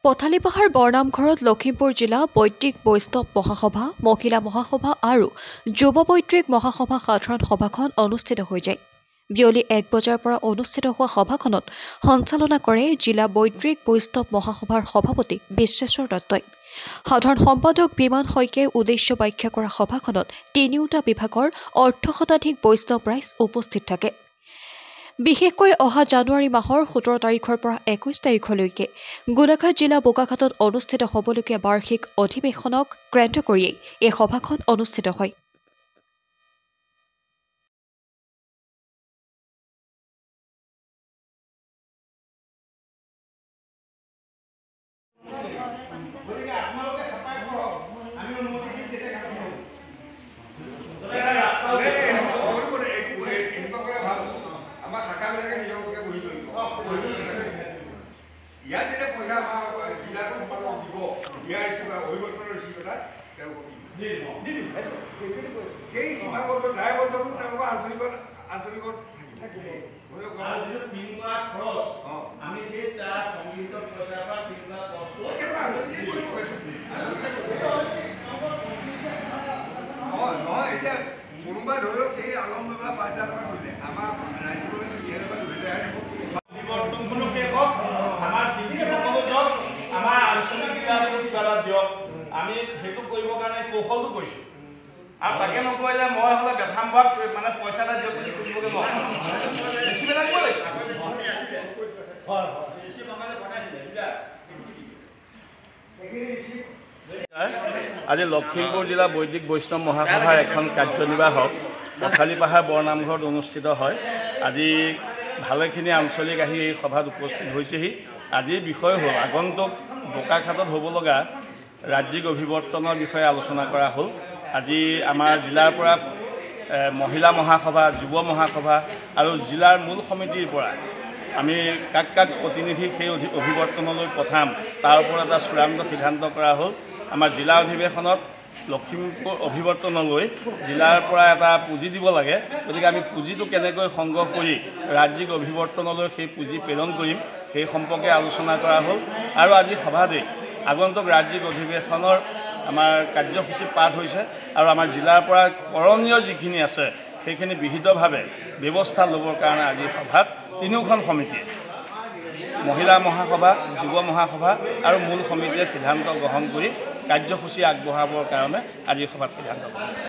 পথালিপাহাৰ বৰনামঘৰত লখিমপুৰ জিলা বৈদিক বৈষ্ণৱ মহাসভা, মহিলা মহাসভা আৰু যুৱ বৈদিক মহাসভা সাধাৰণ সভাখন অনুষ্ঠিত হৈ যায়। বিয়লি ১ বজাৰ পৰা অনুষ্ঠিত হোৱা সভাখনত সঞ্চালনা কৰে জিলা বৈদিক বৈষ্ণৱ মহাসভাৰ সভাপতি বিশ্বেশ্বৰ দত্তই। সাধাৰণ সম্পাদক বিমান শইকীয়াই উদ্দেশ্য ব্যাখ্যা কৰা সভাখনত তিনিওটা বিভাগৰ অৰ্ধশতাধিক বৈষ্ণৱ ৰাইজ উপস্থিত থাকে। বিশেষকৈ অহা জানুৱাৰী মাহৰ ১৭ তাৰিখৰ পৰা ২১ তাৰিখলৈকে গোলাঘাট জিলা বোকাখাটত অনুষ্ঠিত হ'বলগীয়া বাৰ্ষিক অধিৱেশনক কেন্দ্ৰ কৰিয়েই এই সভাখন অনুষ্ঠিত হয়। আমি সেইটো কৰিবৰ কাৰণে কৌশলটো কৰিছোঁ আৰু তাকে নকৰিলে মই হ'লে বেথামবাক মানে পইচা এটা দিয়ক বুলি কৰিবগৈ আজি লখিমপুৰ জিলা বৈদিক বৈষ্ণৱ মহাসভাৰ এখন কাৰ্যনিৰ্বাহক পথালিপাহাৰ বৰনামঘৰত অনুষ্ঠিত হয়। আজি ভালেখিনি আঞ্চলিক আহি এই সভাত উপস্থিত হৈছেহি। আজিৰ বিষয় হ'ল আগন্তুক বোকাখাটত হ'ব লগা ৰাজ্যিক অভিৱৰ্তনৰ বিষয়ে আলোচনা কৰা হ'ল। আজি আমাৰ জিলাৰ পৰা মহিলা মহাসভা, যুৱ মহাসভা আৰু জিলাৰ মূল সমিতিৰ পৰা আমি কাক প্ৰতিনিধি সেই অভিৱৰ্তনলৈ পঠাম তাৰ ওপৰত এটা চূড়ান্ত সিদ্ধান্ত কৰা হ'ল। আমাৰ জিলা অধিৱেশনত লখিমপুৰ অভিৱৰ্তনলৈ জিলাৰ পৰা এটা পুঁজি দিব লাগে, গতিকে আমি পুঁজিটো কেনেকৈ সংগ্ৰহ কৰি ৰাজ্যিক অভিৱৰ্তনলৈ সেই পুঁজি প্ৰেৰণ কৰিম সেই সম্পৰ্কে আলোচনা কৰা হ'ল। আৰু আজি সভাতেই আগন্তুক ৰাজ্যিক অধিৱেশনৰ আমাৰ কাৰ্যসূচী পাঠ হৈছে আৰু আমাৰ জিলাৰ পৰা কৰণীয় যিখিনি আছে সেইখিনি বিহিতভাৱে ব্যৱস্থা ল'বৰ কাৰণে আজি সভাত তিনিওখন সমিতিয়ে মহিলা মহাসভা, যুৱ মহাসভা আৰু মূল সমিতিয়ে সিদ্ধান্ত গ্ৰহণ কৰি কাৰ্যসূচী আগবঢ়াবৰ কাৰণে আজি সভাত সিদ্ধান্ত গ্ৰহণ কৰে।